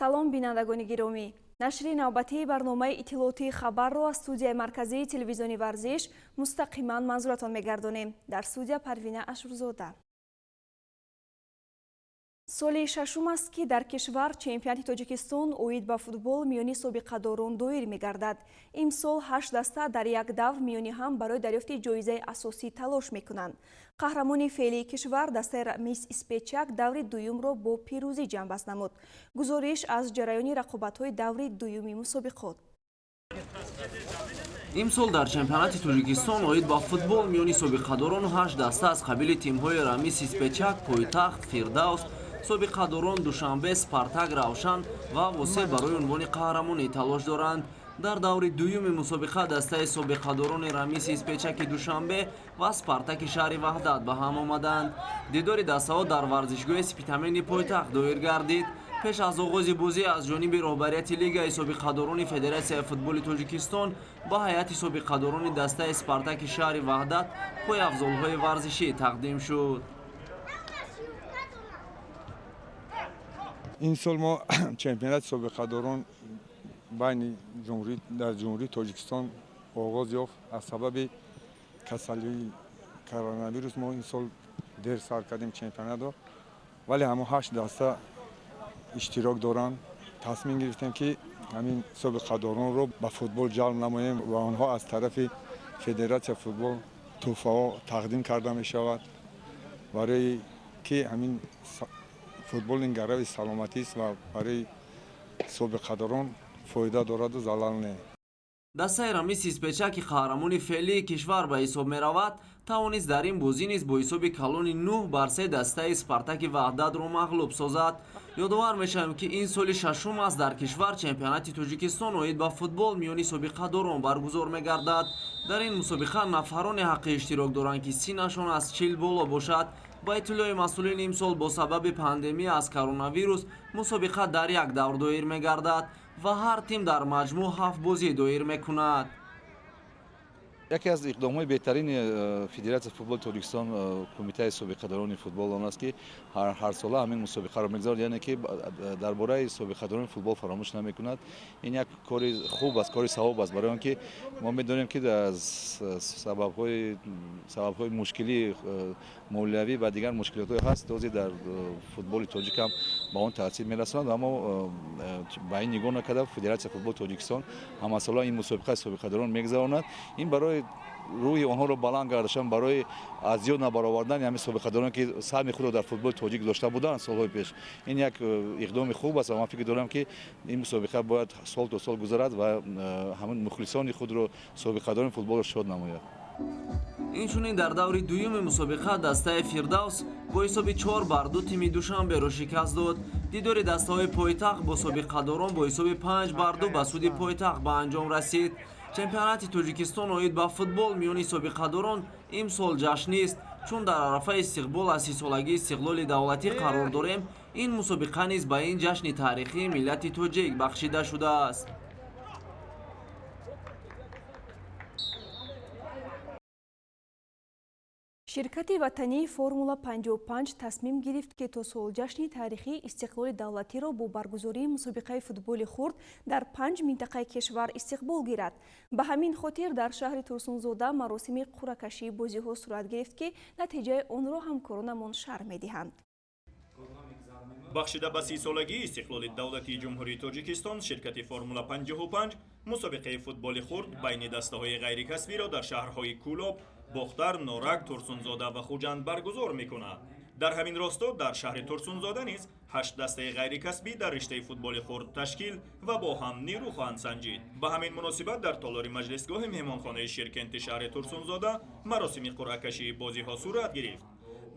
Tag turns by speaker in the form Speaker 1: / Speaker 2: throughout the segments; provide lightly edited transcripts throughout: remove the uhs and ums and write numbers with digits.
Speaker 1: салом бинандагони гиромӣ. Нашри навбатии барномаи иттилоотии хабарро аз студияи марказии телевизиони варзиш мустақиман манзуратон мегардонем. Дар студия Парвина Ашурзода. соли шашум аст ки дар кишвар чемпионати Тоҷикистон оид ба футбол миёни собиқадорон доир мегардад. Имсол 8 даста дар як давр миёни ҳам барои дарёфти ҷоизаи асосӣ талош мекунанд. қаҳрамони феълии кишвар дастаи Рамис Испечак даври дуюмро бо пирӯзӣ ҷамъбаст намуд. гузориш аз ҷараёни рақобатҳои даври дуюми мусобиқот.
Speaker 2: имсол дар чемпионати Тоҷикистон оид ба футбол миёни собиқадорон 8 даста аз қабили тимҳои Рамис Испечак, Пойтахт, Фирдавс, собиқадорон Душанбе, Спартак, Равшан ва Восе барои унвони қаҳрамонӣ талош доранд. дар даври дуюми мусобиқа дастаи собиқадорони Рамис Испечаки Душанбе ва Спартаки шаҳри Ваҳдат ба ҳам омаданд. дидори дастаҳо дар варзишгоҳи Спитамени Пойтахт доир гардид. пеш аз оғози бозӣ аз ҷониби роҳбарияти лигаи собиқадорони Федератсияи футболи Тоҷикистон ба ҳайати собиқадорони дастаи Спартаки шаҳри Ваҳдат пойафзолҳои варзишӣ тақдим шуд.
Speaker 3: ин сол мо чемпионати собиқадорон байни дар ҷумҳурии Тоҷикистон оғоз ёфт. аз сабаби касалии коронавирус мо ин сол дер сар кардем чемпионатро, вале ҳамо 8 даста иштирок доранд. тасмим гирифтем ки ҳамин собиқадоронро ба футбол ҷалб намоем ва онҳо аз тарафи Федератсияи футбол тӯҳфаҳо тақдим карда мешавад, барои ки ҳамин футбол ин гарави саломатист ва барои собиқадорон фоида дораду залал не.
Speaker 2: дастаи Рамис Испечаки қаҳрамони феълии кишвар ба ҳисоб меравад, тавонист дар ин бозӣ низ бо ҳисоби калони 9 бар 3 дастаи Спартаки Ваҳдатро мағлуб созад. ёдовар мешавем ки ин соли шашум аст дар кишвар чемпионати Тоҷикистон оид ба футбол миёни собиқадорон баргузор мегардад. дар ин мусобиқа нафароне ҳаққи иштирок доранд ки синнашон аз 40 боло бошад. ба иттилои масъулин имсол бо сабаби пандемия аз коронавирус мусобиқа дар як давр доир мегардад ва ҳар тим дар маҷмӯъ 7 бозӣ доир мекунад.
Speaker 4: яке аз иқдомҳои беҳтарини Федератсияи футболи Тоҷикистон кумитаи собиқадорони футбол он аст ки ҳарсола ҳамин мусобиқаро мегзорад, яъне ки дар бораи собиқадорони футбол фаромӯш намекунад. ин як кори хуб аст, кори савоб аст, барои он ки мо медонем ки сабабҳои мушкилии молиявӣ ва дигар мушкилотҳое ҳаст, този дар футболи тоҷик ҳам ба он таъсир мерасонад. аммо ба ин нигоҳ накарда Федератсияи футболи Тоҷикистон ҳамасола ин мусобиқаи собиқадорон мегзаронад. ин барои рӯҳи онҳоро баланд гардошан, барои аз ёд набаровардани ҳамин собиқадорон ки саҳми худро дар футболи тоҷик дошта буданд солҳои пеш. ин як иқдоми хуб аст ва ман фикр дорам ки ин мусобиқа бояд сол то сол гузарад ва ҳамин мухлисони худро собиқадорони футболро шод намояд.
Speaker 2: инчунин дар даври дуюми мусобиқа дастаи Фирдавс бо ҳисоби 4-2 тими Душанберо шикаст дод. дидори дастаҳои Пойтахт бо собиқадорон бо ҳисоби 5-2 ба суди Пойтахт ба анҷом расид. чемпионати Тоҷикистон оид ба футбол миёни собиқадорон имсол ҷашнист, чун дар арафаи истиқбол аз 30-солагии истиқлоли давлатӣ қарор дорем. ин мусобиқа низ ба ин ҷашни таърихии миллати тоҷик бахшида шудааст.
Speaker 1: ширкати ватании Формула 55 тасмим гирифт ки то сол ҷашни таърихии истиқлоли давлатиро бо баргузории мусобиқаи футболи хурд дар 5 минтақаи кишвар истиқбол гирад. ба ҳамин хотир дар шаҳри Турсунзода маросими қуръакашии бозиҳо сурат гирифт ки натиҷаи онро ҳамкоронамон шарҳ медиҳанд.
Speaker 5: бахшида ба 30-солагии истиқлоли давлатии ҷумҳурии Тоҷикистон, ширкати Формула 55 мусобиқаи футболи хурд байни дастаҳои ғайрикасбиро дар шаҳрҳои Кӯлоб, Бохтар, Норак, Турсунзода ва Хуҷанд баргузор мекунад. дар ҳамин росто дар шаҳри Турсунзода низ 8 дастаи ғайрикасбӣ дар риштаи футболи хурд ташкил ва бо ҳам нирӯ хоҳанд санҷид. ба ҳамин муносибат дар толори маҷлисгоҳи меҳмонхонаи Ширкенти шаҳри Турсунзода маросими қуръакашии бозиҳо сурат гирифт.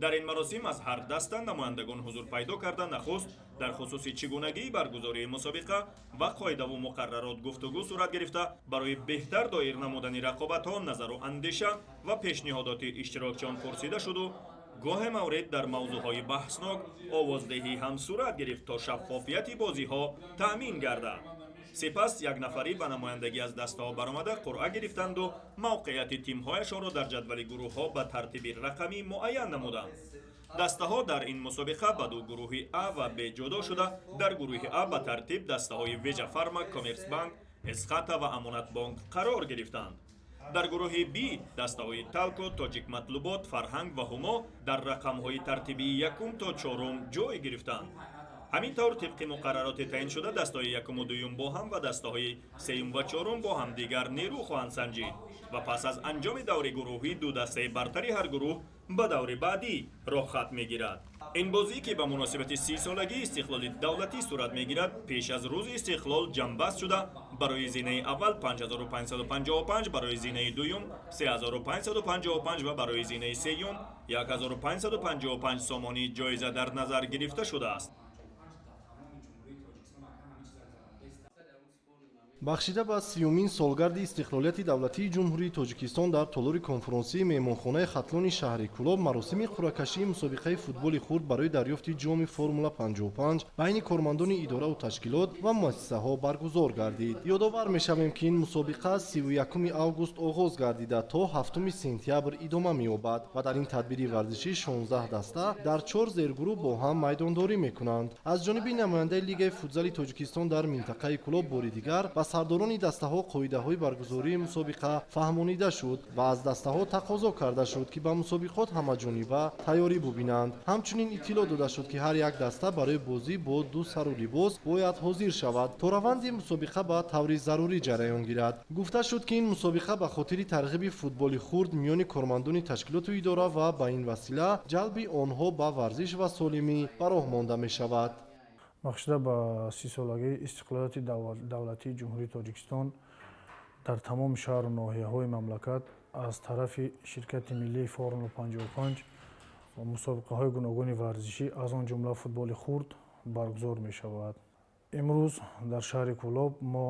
Speaker 5: дар ин маросим аз ҳар даста намояндагон ҳузур пайдо карда нахуст дар хусуси чигунагии баргузории мусобиқа ва қоидаву муқаррарот гуфтугӯ сурат гирифта барои беҳтар доир намудани рақобатҳо назару андеша ва пешниҳодоти иштирокчиён пурсида шуду гоҳе маврид дар мавзӯъҳои баҳснок овоздеҳӣ ҳам сурат гирифт то шаффофияти бозиҳо таъмин гардад. сипас як нафарӣ ба намояндагӣ аз дастаҳо баромада қуръа гирифтанду мавқеияти тимҳояшонро дар ҷадвали гурӯҳҳо ба тартиби рақамӣ муайян намуданд. дастаҳо дар ин мусобиқа ба ду гурӯҳи А ва Б ҷудо шуда, дар гурӯҳи А ба тартиб дастаҳои Веҷа Фарма, Коммерсбанк, Эсхата ва Амонатбонк қарор гирифтанд. дар гурӯҳи Б дастаҳои Талко, Тоҷик Матлубот, Фарҳанг ва Ҳумо дар рақамҳои тартибии якум то чорум ҷой гирифтанд. ҳамин тавр тибқи муқаррароти таъиншуда дастаҳои якуму дуюм бо ҳам ва дастаҳои сеюм ва чорум бо ҳамдигар нерӯ хоҳанд санҷид ва пас аз анҷоми даври гурӯҳӣ ду дастаи бартари ҳар гурӯҳ ба даври баъдӣ роҳ хат мегирад. ин бозӣ ки ба муносибати 30-солагии истиқлоли давлатӣ сурат мегирад, пеш аз рӯзи истиқлол ҷамъбаст шуда, барои зинаи аввал 5555, барои зинаи дуюм 3555 ва барои зинаи сеюм 1555 сомонӣ ҷоиза дар назар гирифта шудааст.
Speaker 6: бахшида ба 30-мин солгарди истиқлолияти давлатии ҷумҳурии Тоҷикистон дар толори конферансияи меҳмонхонаи Хатлони шаҳри Кӯлоб маросими қуръакашии мусобиқаи футболи хурд барои дарёфти ҷоми Формула 55 байни кормандони идорау ташкилот ва муассисаҳо баргузор гардид. ёдовар мешавем ки ин мусобиқа 31 август оғоз гардида то 7 сентябр идома меёбад ва дар ин тадбири варзишӣ 16 даста дар 4 зергурӯҳ бо ҳам майдондорӣ мекунанд. аз ҷониби намояндаи Лигаи футзали Тоҷикистон дар минтақаи Кӯлоб бори дигар ба сардорони дастаҳо қоидаҳои баргузории мусобиқа фаҳмонида шуд ва аз дастаҳо тақозо карда шуд ки ба мусобиқот ҳамаҷониба тайёрӣ бубинанд. ҳамчунин иттилоъ дода шуд ки ҳар як даста барои бозӣ бо ду сару либос бояд ҳозир шавад то раванди мусобиқа ба таври зарурӣ ҷараён гирад. гуфта шуд ки ин мусобиқа ба хотири тарғиби футболи хурд миёни кормандони ташкилоту идора ва ба ин васила ҷалби онҳо ба варзиш ва солимӣ ба роҳ монда мешавад.
Speaker 7: бахшида ба 30-солагии истиқлолияти давлатии ҷумҳурии Тоҷикистон дар тамоми шаҳру ноҳияҳои мамлакат аз тарафи ширкати миллии Формула 55 мусобиқаҳои гуногуни варзишӣ аз он ҷумла футболи хурд баргузор мешавад. имрӯз дар шаҳри Кӯлоб мо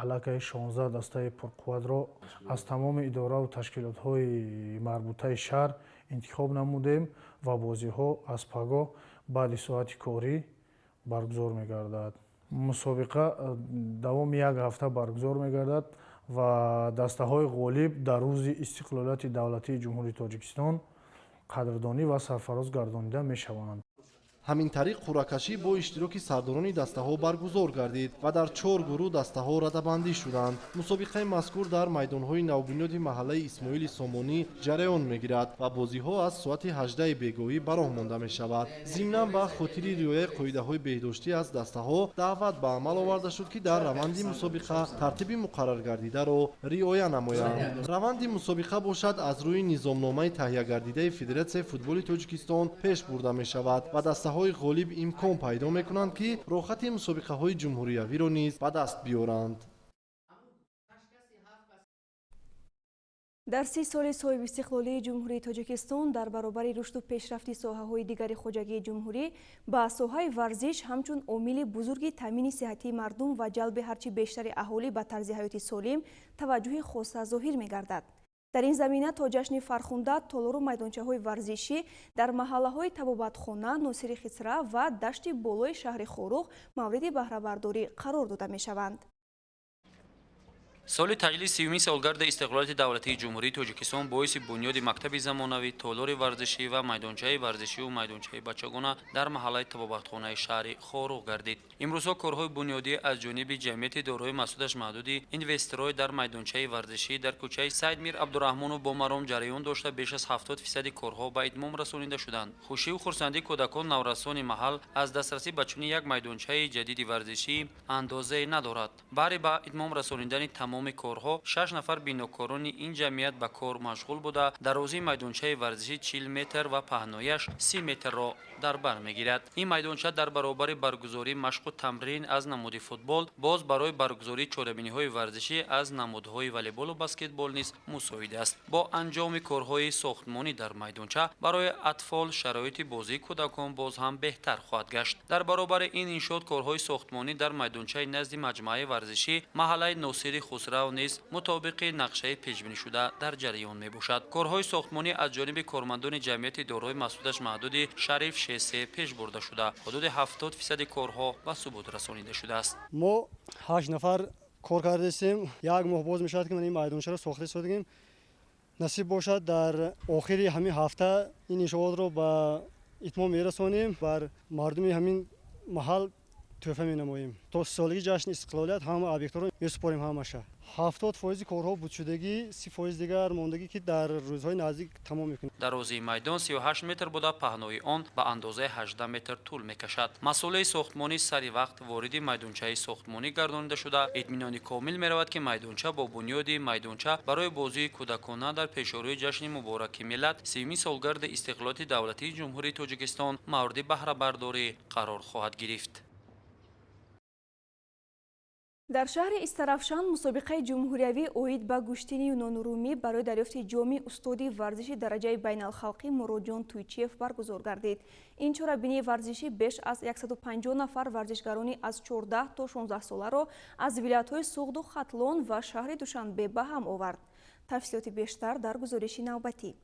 Speaker 7: аллакай 16 дастаи пурқувватро аз тамоми идораву ташкилотҳои марбутаи шаҳр интихоб намудем ва бозиҳо аз пагоҳ баъди соати корӣ баргузор мегардад. мусобиқа давоми як ҳафта баргузор мегардад ва дастаҳои ғолиб дар рӯзи истиқлолияти давлатии ҷумҳурии Тоҷикистон қадрдонӣ ва сарфароз гардонида мешаванд.
Speaker 6: ҳамин тариқ қуръакашӣ бо иштироки сардорони дастаҳо баргузор гардид ва дар 4 гурӯҳ дастаҳо радабандӣ шуданд. мусобиқаи мазкур дар майдонҳои навбунёди маҳаллаи Исмоили Сомонӣ ҷараён мегирад ва бозиҳо аз соати 18 бегоҳӣ ба роҳ монда мешавад. зимнан ба хотири риояи қоидаҳои беҳдоштӣ аз дастаҳо даъват ба амал оварда шуд ки дар раванди мусобиқа тартиби муқарраргардидаро риоя намоянд. раванди мусобиқа бошад аз рӯи низомномаи таҳиягардидаи Федератсияи футболи Тоҷикистон пеш бурда мешавад ва дастаҳои ғолиб имкон пайдо мекунанд ки роҳхати мусобиқаҳои ҷумҳуриявиро низ ба даст биёранд.
Speaker 1: дар 30 соли соҳиб истиқлолии ҷумҳурии Тоҷикистон дар баробари рушду пешрафти соҳаҳои дигари хоҷагии ҷумҳурӣ ба соҳаи варзиш ҳамчун омили бузурги таъмини сиҳатии мардум ва ҷалби ҳарчи бештари аҳолӣ ба тарзи ҳаёти солим таваҷҷӯҳи хоса зоҳир мегардад. дар ин замина то ҷашни фархунда толору майдончаҳои варзишӣ дар маҳаллаҳои Табобатхона, Носири Хисра ва дашти болои шаҳри Хорух мавриди баҳравардорӣ қарор дода мешаванд.
Speaker 8: соли таҷлили 30-мин солгарди истиқлолияти давлатии ҷумҳурии Тоҷикистон боиси бунёди мактаби замонавӣ, толори варзишӣ ва майдончаи варзишиву майдончаи бачагона дар маҳаллаи Табобатхонаи шаҳри Хорух гардид. имрӯзҳо корҳои бунёдӣ аз ҷониби ҷамъияти дорои масъудаш маҳдуди инвесторҳои дар майдончаи варзишӣ дар кӯчаи Саидмир Абдурраҳмону Бомаром ҷараён дошта беш аз 70% корҳо ба идмом расонида шуданд. хушиву хурсандии кӯдакон наврассони маҳал аз дастрасӣ ба чунин як майдончаи ҷадиди варзишӣ андозае надорад. баъри ба идмом расонидани тамоми корҳо 6 нафар бинокорони ин ҷамъият ба кор машғул буда дарозии майдончаи варзишӣ 40 метр ва паҳнояш 30 метрро дар бар мегирад. ин майдонча дар баробари баргузории машқу тамрин аз намуди футбол, боз барои баргузории чорабиниҳои варзишӣ аз намудҳои волейболу баскетбол низ мусоид аст. бо анҷоми корҳои сохтмонӣ дар майдонча барои атфол шароити бозии кӯдакон боз ҳам беҳтар хоҳад гашт. дар баробари ин иншоот корҳои сохтмонӣ дар майдончаи назди маҷмӯаи варзишӣ маҳаллаи Носири Хусрав низ мутобиқи нақшаи пешбинишуда дар ҷараён мебошад. корҳои сохтмонӣ аз ҷониби кормандони ҷамъияти дорои масъудаш маҳдуди Шариф Шесе пеш бурда шуда ҳудуди 70% корҳо ба субут расонида шудааст.
Speaker 9: мо 8 нафар кор кардастем. як моҳ боз мешавад ки ман ин майдончаро сохта истодагем. насиб бошад дар охири ҳамин ҳафта ин иншоотро ба اتمام میرسانیم بر مردم همین محل تحفه می‌نماییم. تا سالگی جشن استقلالیت همه ابیکت‌ها رو می‌سپاریم همشه. 70% کارها بود شدگی، 30% دیگر موندگی که در روزهای نزدیک تمام می‌کنیم.
Speaker 8: дарозии майдон 38 метр буда, паҳнои он ба андозаи 18 метр тӯл мекашад. масъулаи сохтмонӣ сари вақт вориди майдончаи сохтмонӣ гардонида шуда, итминони комил меравад ки майдонча бо бунёди майдонча барои бозии кӯдакона дар пешорӯи ҷашни мубораки миллат 30-уми солгарди истиқлолияти давлатии ҷумҳурии Тоҷикистон мавриди баҳрабардорӣ қарор хоҳад гирифт.
Speaker 1: дар шаҳри Истарафшан мусобиқаи ҷумҳуриявӣ оид ба гӯштини юнонурумӣ барои дарёфти ҷоми устоди варзиши дараҷаи байналхалқӣ Муроҷон Туйчиев баргузор гардид. ин чорабинии варзишӣ беш аз 150 нафар варзишгарони аз 14 то 16 соларо аз вилоятҳои Суғду, Хатлон ва шаҳри Душанбе ба ҳам овард. тафсилоти бештар дар гузориши навбатӣ.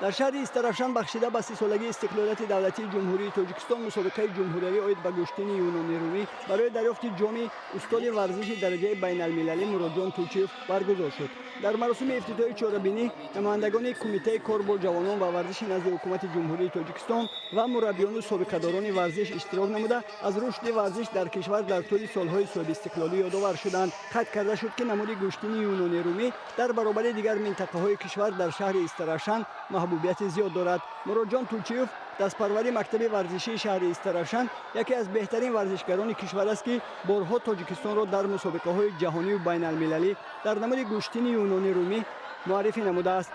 Speaker 10: در شهر استرافشان بخشیده به 30-سالگی استقلالیت دولتی جمهوری تاجیکستان مسابقه جمهوری عاید به گشتین یونانی رومی برای دریافت جام استاد ورزش درجه بین المللی مروجان تویچیف برگزار شد. در مراسم افتتاحی چهاربینی نمایندگان کمیته کار با جوانان و ورزش نزد حکومت جمهوری تاجیکستان و مربیان و سابقه‌داران ورزش اشتراک نموده از رشد ورزش در کشور در طول سالهای صاحب استقلالی یادآور شدند. قطع کرده شد که نماد گشتین یونانی رومی در برابر دیگر منطقه‌های کشور در شهر استرافشان محبوبیت زیاد دارد. مروجان تویچیف دستپروری مکتب ورزشی شهر استرافشان یکی از بهترین ورزشگران کشور است که بارها تاجیکستان را در مسابقه‌های جهانی و بین المللی در نماد گشتین یونانی رومی معرفی نموده است.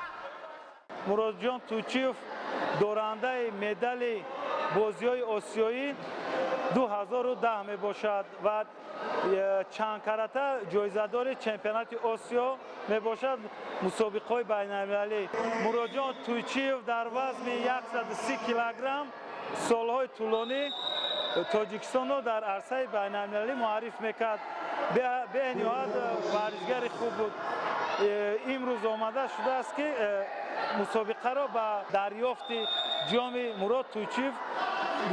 Speaker 11: مروجان تویچیف دارنده مدال بازی‌های آسیایی 2010 می باشد و چند کرته جایزه‌دار چمپیونات آسیا می باشد مسابقه‌های بین‌المللی. مروجان تویچیف در وزن 130 کیلوگرم سالهای طولانی تاجیکستان را در عرصه بین‌المللی معرف میکرد. به نهایت ورزشگر خوب بود. امروز آمده شده است که مسابقه را به دریافت جام مراد تویچیف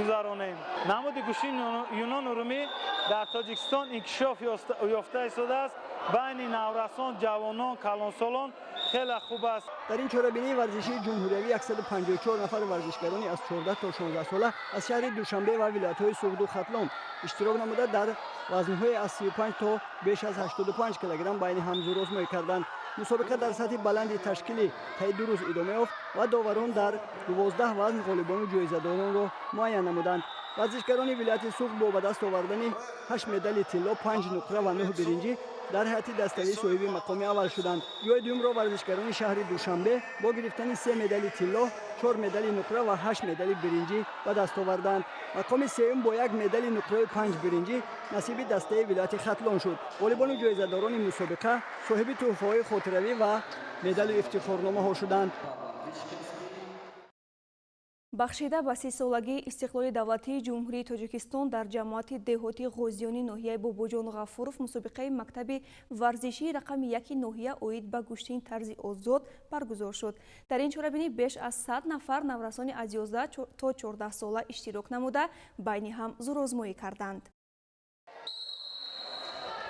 Speaker 11: گذرانیم. نماد گوشین یونان رومی در تاجیکستان انکشاف یافته ایستاده است. بین نورسان، جوانان، کلانسالان خیلی خوب است.
Speaker 10: در این چهاربینی ورزشی جمهوریوی 154 نفر ورزشکارانی از 14 تا 16 ساله از شهر دوشنبه و ولایت‌های سوغد و خطلان اشتراک نموده در وزن‌های از 35 تا بیش از 85 کیلوگرم بین هم زور آزمایی کردند. مسابقه در سطح بلند تشکیلی تا 2 روز ادامه یافت و داوران در 12 وزن غالبان و جایزه‌داران را معین نمودند. ورزشکاران ولایت سوغد با به دست آوردن 8 مدال طلا، 5 نقره و 9 برنجی در حیات دسته‌ای صاحب مقام اول شدند. جای دوم را ورزشکاران شهر دوشنبه با گرفتن 3 مدال طلا، 4 مدال نقره و 8 مدال برنجی به دست آوردند. مقام سوم با 1 مدال نقره و 5 برنجی نصیب دسته ولایت خطلان شد. غالبان و جایزه‌داران مسابقه صاحب تحفه‌های خاطروی و مدال افتخارنامه ها شدند.
Speaker 1: бахшида ба 30-солагии истиқлоли давлатии ҷумҳурии Тоҷикистон дар ҷамоати деҳоти ғозиёни ноҳияи Бобоҷон Ғафуров мусобиқаи мактаби варзишии рақами 1 ноҳия оид ба гӯштини тарзи озод баргузор шуд. дар ин чорабинӣ беш аз 100 нафар наврасони аз 11 то 14 сола иштирок намуда байни ҳам зӯрозмоӣ карданд.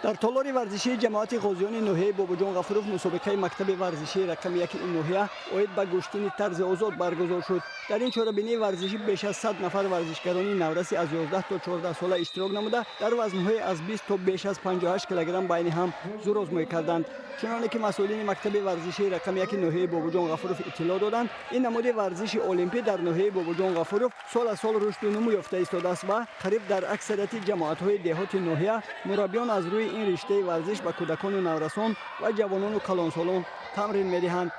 Speaker 10: در تالار ورزشی جماعت غازیان ناحیه باباجان غفورов مسابقه مکتب ورزشی رقم 1 این ناحیه عاید به گشتین طرز آزاد برگزار شد. در این چهاربینی ورزشی بیش از 100 نفر ورزشکارانی نورسی از 11 تا 14 ساله اشتراک نموده در وزن‌های از 20 تا بیش از 58 کیلوگرم بین هم زور آزمایی کردند. چنانکه که مسئولین مکتب ورزشی رقم 1 ناحیه باباجان غفورov اطلاع دادند این نماد ورزش المپی در ناحیه باباجان غفورov سال از سال رشد و نمو یافته ایستاده است و قریب در اکثریت جماعت‌های دهات ناحیه مربیان از روی این رشته ورزش به کودکان و نورسان و جوانان و کلانسالان تمرین می‌دهند.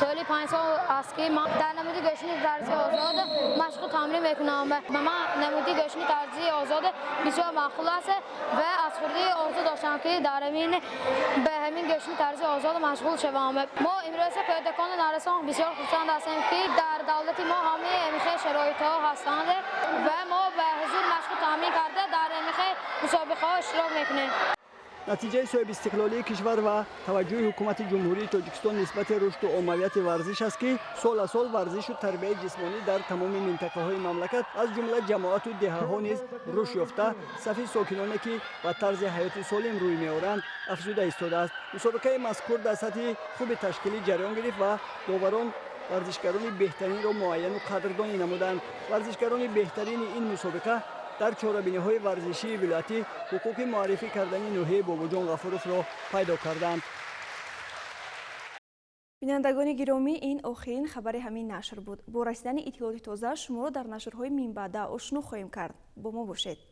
Speaker 12: طولی 5 سال است که من در نمودی گشتنی ترزی آزاد مشغول تمرین میکنم. من نمودی گشتنی ترزی آزاد بسیار مقبول است و از خودی آرزو داشتم که در به همین گشتنی ترزی آزاد مشغول شوم. ما امروز کودکان و نورسان بسیار خوشحال هستیم که در دولت ما همه میخه شرایط ها هستند و ما به حضور مشغول تمرین کرده در میخه مسابقه ها اشتراک میکنیم.
Speaker 10: نتیجه صاحب استقلالی کشور و توجه حکومت جمهوری تاجیکستان نسبت رشد و عمومیت ورزش است که سال سال ورزش و تربیت جسمانی در تمام منطقه‌های مملکت از جمله جماعت و دهه‌ها نیز رشد یافته صف ساکنانی که با طرز حیات سالم روی می‌آورند افزوده ایستاده است. مسابقه مذکور در سطح خوب تشکیلی جریان گرفت و داوران ورزشکاران بهترین را معین و قدردانی نمودند. ورزشکاران بهترین این مسابقه در چهاربینی‌های ورزشی ولایتی حقوق معرفی کردنی نوحه باباجان غفورов را پیدا کردند.
Speaker 1: بینندگان گرامی، این آخرین خبر همین نشر بود. با رسیدن اطلاعات تازه شما را در نشرهای منبعد آشنا خواهیم کرد. با ما باشید.